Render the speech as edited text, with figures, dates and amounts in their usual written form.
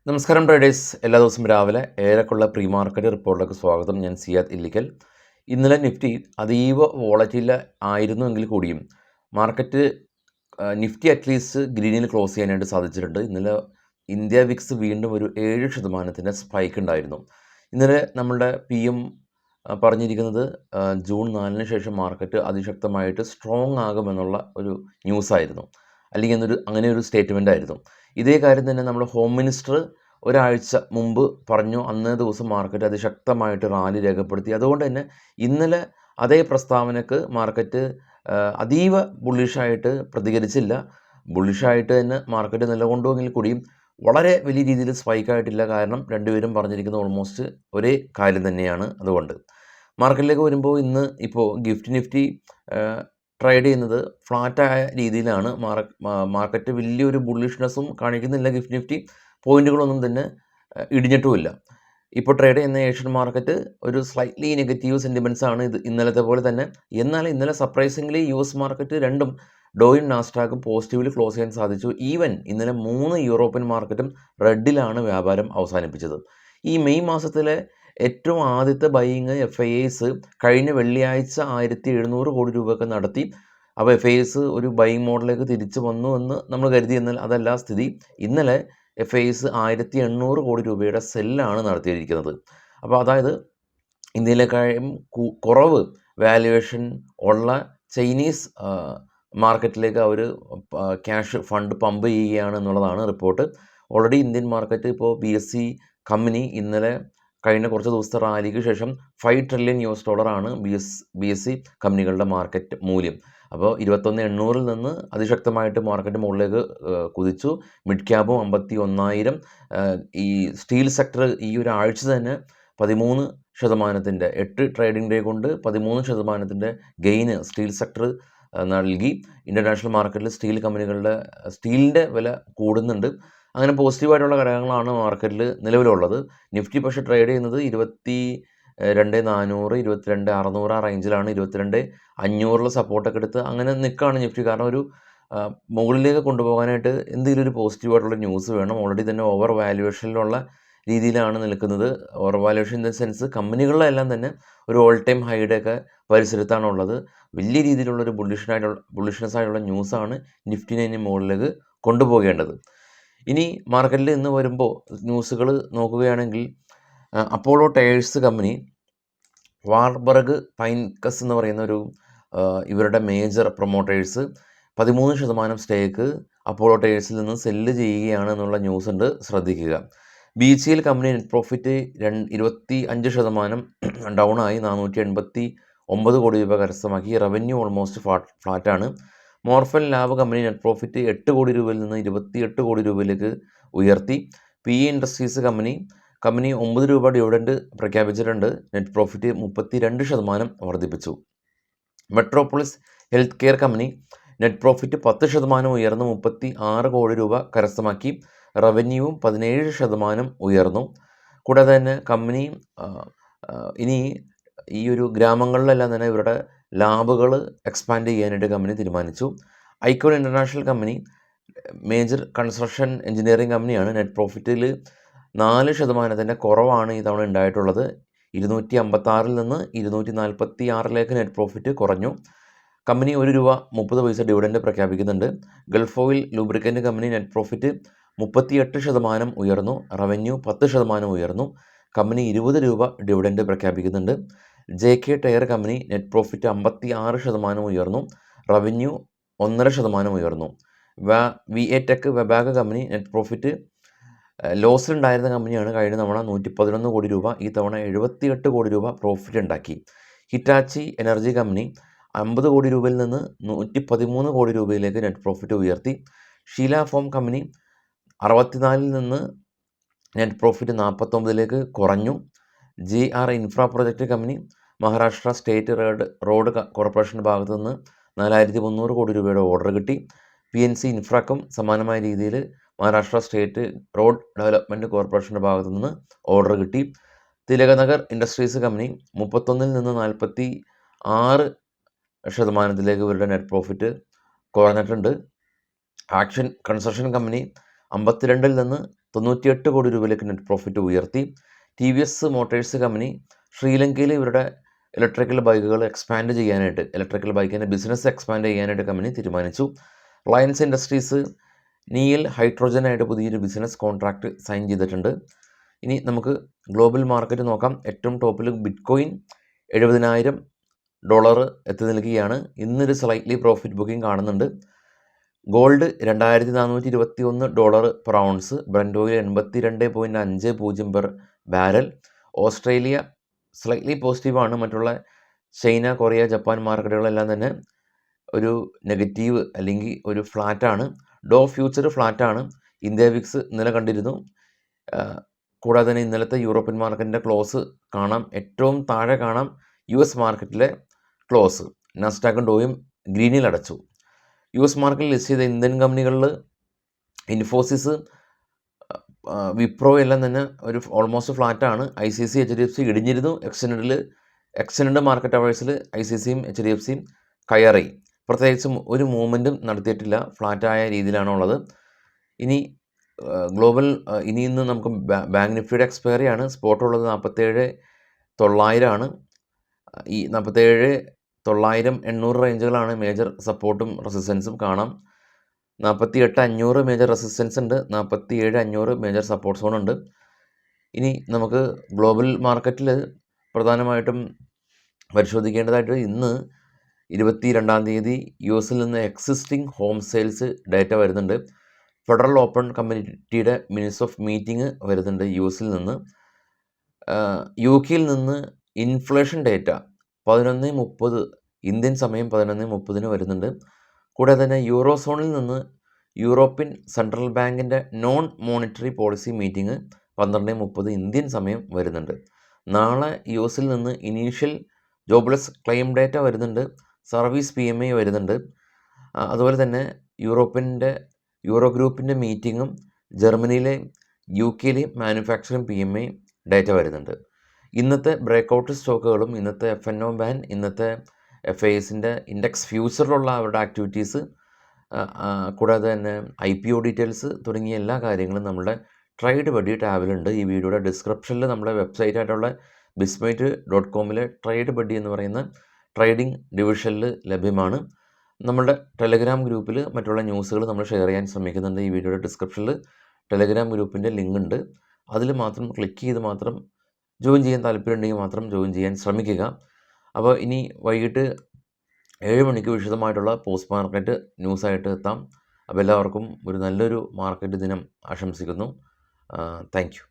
നമസ്കാരം ട്രേഡേഴ്സ്, എല്ലാ ദിവസവും രാവിലെ ഏറെക്കുള്ള പ്രീ മാർക്കറ്റ് റിപ്പോർട്ടിലേക്ക് സ്വാഗതം. ഞാൻ സിയാദ് ഇല്ലിക്കൽ. ഇന്നലെ നിഫ്റ്റി അതീവ വോളറ്റിൽ ആയിരുന്നുവെങ്കിൽ കൂടിയും മാർക്കറ്റ് നിഫ്റ്റി അറ്റ്ലീസ്റ്റ് ഗ്രീനിൽ ക്ലോസ് ചെയ്യാനായിട്ട് സാധിച്ചിട്ടുണ്ട്. ഇന്നലെ ഇന്ത്യ വിക്സ് വീണ്ടും ഒരു 7% സ്പൈക്ക് ഉണ്ടായിരുന്നു. ഇന്നലെ നമ്മളുടെ PM പറഞ്ഞിരിക്കുന്നത് ജൂൺ 4 ശേഷം മാർക്കറ്റ് അതിശക്തമായിട്ട് സ്ട്രോങ് ആകുമെന്നുള്ള ഒരു ന്യൂസായിരുന്നു, അല്ലെങ്കിൽ അങ്ങനെ ഒരു സ്റ്റേറ്റ്മെൻ്റ് ആയിരുന്നു. ഇതേ കാര്യം തന്നെ നമ്മുടെ ഹോം മിനിസ്റ്റർ ഒരാഴ്ച മുമ്പ് പറഞ്ഞു. അന്നേ ദിവസം മാർക്കറ്റ് അതിശക്തമായിട്ട് റാലി രേഖപ്പെടുത്തി. അതുകൊണ്ട് തന്നെ ഇന്നലെ അതേ പ്രസ്താവനയ്ക്ക് മാർക്കറ്റ് അതീവ ബുള്ളിഷായിട്ട് പ്രതികരിച്ചില്ല. ബുള്ളിഷായിട്ട് തന്നെ മാർക്കറ്റ് നിലകൊണ്ടുവെങ്കിൽ കൂടിയും വളരെ വലിയ രീതിയിൽ സ്പൈക്കായിട്ടില്ല. കാരണം രണ്ടുപേരും പറഞ്ഞിരിക്കുന്നത് ഓൾമോസ്റ്റ് ഒരേ കാര്യം തന്നെയാണ്. അതുകൊണ്ട് മാർക്കറ്റിലേക്ക് വരുമ്പോൾ ഇന്ന് ഇപ്പോൾ ഗിഫ്റ്റ് നിഫ്റ്റി ട്രേഡ് ചെയ്യുന്നത് ഫ്ലാറ്റായ രീതിയിലാണ്. മാർക്കറ്റ് വലിയൊരു ബുള്ളിഷ്നെസ്സും കാണിക്കുന്നില്ല. ഗിഫ്റ്റ് നിഫ്റ്റി പോയിൻറ്റുകളൊന്നും തന്നെ ഇടിഞ്ഞിട്ടുമില്ല. ഇപ്പോൾ ട്രേഡ് ചെയ്യുന്ന ഏഷ്യൻ മാർക്കറ്റ് ഒരു സ്ലൈറ്റ്ലി നെഗറ്റീവ് സെൻറ്റിമെൻറ്റ്സ് ആണ് ഇത് ഇന്നലത്തെ പോലെ തന്നെ. എന്നാൽ ഇന്നലെ സർപ്രൈസിംഗ്ലി US മാർക്കറ്റ് രണ്ടും ഡോയും നാസ്ഡാക്കും പോസിറ്റീവിൽ ക്ലോസ് ചെയ്യാൻ സാധിച്ചു. ഈവൻ ഇന്നലെ 3 യൂറോപ്യൻ മാർക്കറ്റും റെഡിലാണ് വ്യാപാരം അവസാനിപ്പിച്ചത്. ഈ മെയ് മാസത്തിലെ ഏറ്റവും ആദ്യത്തെ ബൈയിങ് FIIs കഴിഞ്ഞ വെള്ളിയാഴ്ച 1700 കോടി രൂപയൊക്കെ നടത്തി. അപ്പോൾ FIIs ഒരു ബൈയിങ് മോഡലിലേക്ക് തിരിച്ചു വന്നു എന്ന് നമ്മൾ കരുതി. എന്നാൽ അതല്ല സ്ഥിതി. ഇന്നലെ FIIs 1800 കോടി രൂപയുടെ സെല്ലാണ് നടത്തിയിരിക്കുന്നത്. അപ്പോൾ അതായത് ഇന്ത്യയിലേക്കാളും കുറവ് വാല്യുവേഷൻ ഉള്ള ചൈനീസ് മാർക്കറ്റിലേക്ക് അവർ ക്യാഷ് ഫണ്ട് പമ്പ് ചെയ്യുകയാണ് എന്നുള്ളതാണ് റിപ്പോർട്ട്. ഓൾറെഡി ഇന്ത്യൻ മാർക്കറ്റ് ഇപ്പോൾ BSE കമ്പനി ഇന്നലെ കഴിഞ്ഞ കുറച്ച് ദിവസത്തെ റാലിക്ക് ശേഷം $5 ട്രില്യൺ BSE കമ്പനികളുടെ മാർക്കറ്റ് മൂല്യം. അപ്പോൾ 21,800 നിന്ന് അതിശക്തമായിട്ട് മാർക്കറ്റ് മുകളിലേക്ക് കുതിച്ചു. മിഡ് ക്യാബും 51,000. ഈ സ്റ്റീൽ സെക്ടർ ഈ ഒരു ആഴ്ച തന്നെ 13%, 8 ട്രേഡിംഗ് ഡേ കൊണ്ട് 13% ഗെയിന് സ്റ്റീൽ സെക്ടർ നൽകി. ഇൻ്റർനാഷണൽ മാർക്കറ്റിൽ സ്റ്റീലിൻ്റെ വില കൂടുന്നുണ്ട്. അങ്ങനെ പോസിറ്റീവായിട്ടുള്ള ഘടകങ്ങളാണ് മാർക്കറ്റിൽ നിലവിലുള്ളത്. നിഫ്റ്റി പക്ഷേ ട്രേഡ് ചെയ്യുന്നത് 22,400, 22,600 ആ റേഞ്ചിലാണ്. 22,500 സപ്പോർട്ടൊക്കെ എടുത്ത് അങ്ങനെ നിൽക്കുകയാണ് നിഫ്റ്റി. കാരണം ഒരു മുകളിലേക്ക് കൊണ്ടുപോകാനായിട്ട് എന്തെങ്കിലും ഒരു പോസിറ്റീവായിട്ടുള്ള ന്യൂസ് വേണം. ഓൾറെഡി തന്നെ ഓവർ വാല്യുവേഷനിലുള്ള രീതിയിലാണ് നിൽക്കുന്നത്. Over valuation in the sense കമ്പനികളിലെല്ലാം തന്നെ ഒരു ഓൾ ടൈം ഹൈയുടെയൊക്കെ പരിസരത്താണുള്ളത്. വലിയ രീതിയിലുള്ളൊരു ബുള്ളിഷ്നെസ് ആയിട്ടുള്ള ന്യൂസാണ് നിഫ്റ്റിനെ ഇനി മുകളിലേക്ക് കൊണ്ടുപോകേണ്ടത്. ഇനി മാർക്കറ്റിൽ ഇന്ന് വരുമ്പോൾ ന്യൂസുകൾ നോക്കുകയാണെങ്കിൽ അപ്പോളോ ടയേഴ്സ് കമ്പനി വാർബർഗ് പൈൻകസ് എന്ന് പറയുന്ന ഒരു ഇവരുടെ മേജർ പ്രൊമോട്ടേഴ്സ് 13% സ്റ്റേക്ക് അപ്പോളോ ടയേഴ്സിൽ നിന്ന് സെല്ല് ചെയ്യുകയാണ് എന്നുള്ള ന്യൂസ് ഉണ്ട്, ശ്രദ്ധിക്കുക. BHEL company net profit 25% down ആയി 489 കോടി രൂപ കരസ്ഥമാക്കി. റവന്യൂ ഓൾമോസ്റ്റ് ഫ്ലാറ്റാണ്. Morepen lab company net profit 8 കോടി രൂപയിൽ നിന്ന് 28 കോടി രൂപയിലേക്ക് ഉയർത്തി. PE ഇൻഡസ്ട്രീസ് കമ്പനി 9 രൂപ ഡിവിഡൻഡ് പ്രഖ്യാപിച്ചിട്ടുണ്ട്. നെറ്റ് പ്രോഫിറ്റ് 32% വർദ്ധിപ്പിച്ചു. Metropolis health care company net profit 10% ഉയർന്ന് 36 കോടി രൂപ കരസ്ഥമാക്കി. റവന്യൂവും 17% ഉയർന്നു. കൂടാതെ തന്നെ കമ്പനി ഇനി ഈ ഒരു ഗ്രാമങ്ങളിലെല്ലാം തന്നെ ഇവരുടെ ലാബുകൾ എക്സ്പാൻഡ് ചെയ്യാനായിട്ട് കമ്പനി തീരുമാനിച്ചു. Icon international company major construction engineering കമ്പനിയാണ്. നെറ്റ് പ്രോഫിറ്റിൽ 4% കുറവാണ് ഈ തവണ ഉണ്ടായിട്ടുള്ളത്. 256 നിന്ന് 246 നെറ്റ് പ്രോഫിറ്റ് കുറഞ്ഞു. കമ്പനി 1 രൂപ 30 പൈസ ഡിവിഡൻഡ് പ്രഖ്യാപിക്കുന്നുണ്ട്. Gulf Oil lubricant company net profit 38% ഉയർന്നു. റവന്യൂ 10% ഉയർന്നു. കമ്പനി 20 രൂപ ഡിവിഡൻഡ് പ്രഖ്യാപിക്കുന്നുണ്ട്. JK tyre company net profit 56% ഉയർന്നു. റവന്യൂ 1.5% ഉയർന്നു. VA tech Wabag company net profit ലോസിലുണ്ടായിരുന്ന കമ്പനിയാണ്. കഴിഞ്ഞ തവണ 111 കോടി രൂപ, ഈ തവണ 78 കോടി രൂപ പ്രോഫിറ്റ് ഉണ്ടാക്കി. ഹിറ്റാച്ചി എനർജി കമ്പനി 50 കോടി രൂപയിൽ നിന്ന് 113 കോടി രൂപയിലേക്ക് നെറ്റ് പ്രോഫിറ്റ് ഉയർത്തി. ഷീല ഫോം കമ്പനി 64 നിന്ന് നെറ്റ് പ്രോഫിറ്റ് 49 കുറഞ്ഞു. GR infra project company Maharashtra state road കോർപ്പറേഷൻ്റെ ഭാഗത്തു നിന്ന് 4300 കോടി രൂപയുടെ ഓർഡർ കിട്ടി. PNC ഇൻഫ്രാക്കും സമാനമായ രീതിയിൽ മഹാരാഷ്ട്ര സ്റ്റേറ്റ് റോഡ് ഡെവലപ്മെൻറ്റ് കോർപ്പറേഷൻ്റെ ഭാഗത്തു നിന്ന് ഓർഡർ കിട്ടി. തിലകനഗർ ഇൻഡസ്ട്രീസ് കമ്പനി 31 നിന്ന് 46% ഇവരുടെ നെറ്റ് പ്രോഫിറ്റ് കുറഞ്ഞിട്ടുണ്ട്. ആക്ഷൻ കൺസ്ട്രക്ഷൻ കമ്പനി 52 നിന്ന് 98 കോടി രൂപയിലേക്ക് നെറ്റ് പ്രോഫിറ്റ് ഉയർത്തി. TVS മോട്ടോഴ്സ് കമ്പനി ശ്രീലങ്കയിൽ ഇവരുടെ ഇലക്ട്രിക്കൽ ബൈക്കുകൾ എക്സ്പാൻഡ് ചെയ്യാനായിട്ട്, ഇലക്ട്രിക്കൽ ബൈക്കിൻ്റെ ബിസിനസ് എക്സ്പാൻഡ് ചെയ്യാനായിട്ട് കമ്പനി തീരുമാനിച്ചു. റിലയൻസ് ഇൻഡസ്ട്രീസ് നീൽ ഹൈഡ്രോജനായിട്ട് പുതിയൊരു ബിസിനസ് കോൺട്രാക്റ്റ് സൈൻ ചെയ്തിട്ടുണ്ട്. ഇനി നമുക്ക് ഗ്ലോബൽ മാർക്കറ്റ് നോക്കാം. ഏറ്റവും ടോപ്പിൽ ബിറ്റ്കോയിൻ $70,000 എത്തി നിൽക്കുകയാണ്. ഇന്നൊരു സ്ലൈറ്റ്ലി പ്രോഫിറ്റ് ബുക്കിംഗ് കാണുന്നുണ്ട്. Gold $2,421 per ounce, Brent oil 82.50 per barrel. Australia slightly പോസിറ്റീവാണ്. മറ്റുള്ള ചൈന, കൊറിയ, ജപ്പാൻ മാർക്കറ്റുകളെല്ലാം തന്നെ ഒരു നെഗറ്റീവ് അല്ലെങ്കിൽ ഒരു ഫ്ലാറ്റാണ്. ഡോ ഫ്യൂച്ചർ ഫ്ലാറ്റാണ്. ഇന്ത്യ വിക്സ് ഇന്നലെ കണ്ടിരുന്നു. കൂടാതെ തന്നെ ഇന്നലത്തെ യൂറോപ്യൻ മാർക്കറ്റിൻ്റെ ക്ലോസ് കാണാം. ഏറ്റവും താഴെ കാണാം US മാർക്കറ്റിലെ ക്ലോസ്. നാസ്ഡാക്കും ഡോയും ഗ്രീനിൽ അടച്ചു. US മാർക്കറ്റിൽ ലിസ്റ്റ് ചെയ്ത ഇന്ത്യൻ കമ്പനികളിൽ ഇൻഫോസിസ്, വിപ്രോ എല്ലാം തന്നെ ഒരു ഓൾമോസ്റ്റ് ഫ്ലാറ്റാണ്. ICC, HDFC ഇടിഞ്ഞിരുന്നു. എക്സ്റ്റൻഡ് മാർക്കറ്റ് അവേഴ്സിൽ ICCയും HDFCയും കയറി. പ്രത്യേകിച്ചും ഒരു മൂവ്മെൻറ്റും നടത്തിയിട്ടില്ല. ഫ്ലാറ്റായ രീതിയിലാണുള്ളത്. ഇനി ഗ്ലോബൽ ഇന്ന് നമുക്ക് ബാങ്ക് നിഫ്റ്റിയുടെ എക്സ്പയറി ആണ്. സ്പോട്ട് ഉള്ളത് 47,900 ആണ്. ഈ 47,900 റേഞ്ചുകളാണ് മേജർ സപ്പോർട്ടും റെസിസ്റ്റൻസും കാണാം. 48,500 മേജർ റെസിസ്റ്റൻസ് ഉണ്ട്. 47,500 മേജർ സപ്പോർട്ട് സോൺ ഉണ്ട്. ഇനി നമുക്ക് ഗ്ലോബൽ മാർക്കറ്റിൽ പ്രധാനമായിട്ടും പരിശോധിക്കേണ്ടതായിട്ട് ഇന്ന് 22-ാം തീയതി US നിന്ന് എക്സിസ്റ്റിംഗ് ഹോം സെയിൽസ് ഡേറ്റ വരുന്നുണ്ട്. ഫെഡറൽ ഓപ്പൺ കമ്മിറ്റിയുടെ മിനിറ്റ്സ് ഓഫ് മീറ്റിംഗ് വരുന്നുണ്ട് US നിന്ന്. UK നിന്ന് ഇൻഫ്ലേഷൻ ഡേറ്റ 11:30 ഇന്ത്യൻ സമയം 11:30 വരുന്നുണ്ട്. കൂടാതെ തന്നെ യൂറോസോണിൽ നിന്ന് യൂറോപ്യൻ സെൻട്രൽ ബാങ്കിൻ്റെ non monetary policy meeting 12:30 Indian സമയം വരുന്നുണ്ട്. നാളെ US നിന്ന് ഇനീഷ്യൽ ജോബ്ലെസ് ക്ലെയിം ഡേറ്റ വരുന്നുണ്ട്. സർവീസ് PMI വരുന്നുണ്ട്. അതുപോലെ തന്നെ യൂറോ ഗ്രൂപ്പിൻ്റെ മീറ്റിങ്ങും ജർമ്മനിയിലെയും UKയിലെയും മാനുഫാക്ചറിങ് PMI ഡേറ്റ വരുന്നുണ്ട്. ഇന്നത്തെ ബ്രേക്കൗട്ട് സ്റ്റോക്കുകളും ഇന്നത്തെ FNO ബാൻ, ഇന്നത്തെ FISൻ്റെ ഇൻഡെക്സ് ഫ്യൂച്ചറിലുള്ള അവരുടെ ആക്ടിവിറ്റീസ്, കൂടാതെ തന്നെ IPO ഡീറ്റെയിൽസ് തുടങ്ങിയ എല്ലാ കാര്യങ്ങളും നമ്മുടെ ട്രേഡ് ബഡ്ഡി ടാബിലുണ്ട്. ഈ വീഡിയോയുടെ ഡിസ്ക്രിപ്ഷനിൽ നമ്മുടെ വെബ്സൈറ്റായിട്ടുള്ള bismate.com ട്രേഡ് ബഡ്ഡി എന്ന് പറയുന്ന ട്രേഡിംഗ് ഡിവിഷനിൽ ലഭ്യമാണ്. നമ്മളുടെ ടെലഗ്രാം ഗ്രൂപ്പിൽ മറ്റുള്ള ന്യൂസുകൾ നമ്മൾ ഷെയർ ചെയ്യാൻ ശ്രമിക്കുന്നുണ്ട്. ഈ വീഡിയോയുടെ ഡിസ്ക്രിപ്ഷനിൽ ടെലഗ്രാം ഗ്രൂപ്പിൻ്റെ ലിങ്ക് ഉണ്ട്. അതിൽ മാത്രം ക്ലിക്ക് ചെയ്ത് മാത്രം ജോയിൻ ചെയ്യാൻ താല്പര്യമുണ്ടെങ്കിൽ മാത്രം ജോയിൻ ചെയ്യാൻ ശ്രമിക്കുക. അപ്പോൾ ഇനി വൈകിട്ട് 7 മണിക്ക് വിശദമായിട്ടുള്ള പോസ്റ്റ് മാർക്കറ്റ് ന്യൂസായിട്ട് എത്താം. അപ്പോൾ എല്ലാവർക്കും ഒരു നല്ലൊരു മാർക്കറ്റ് ദിനം ആശംസിക്കുന്നു. Thank you.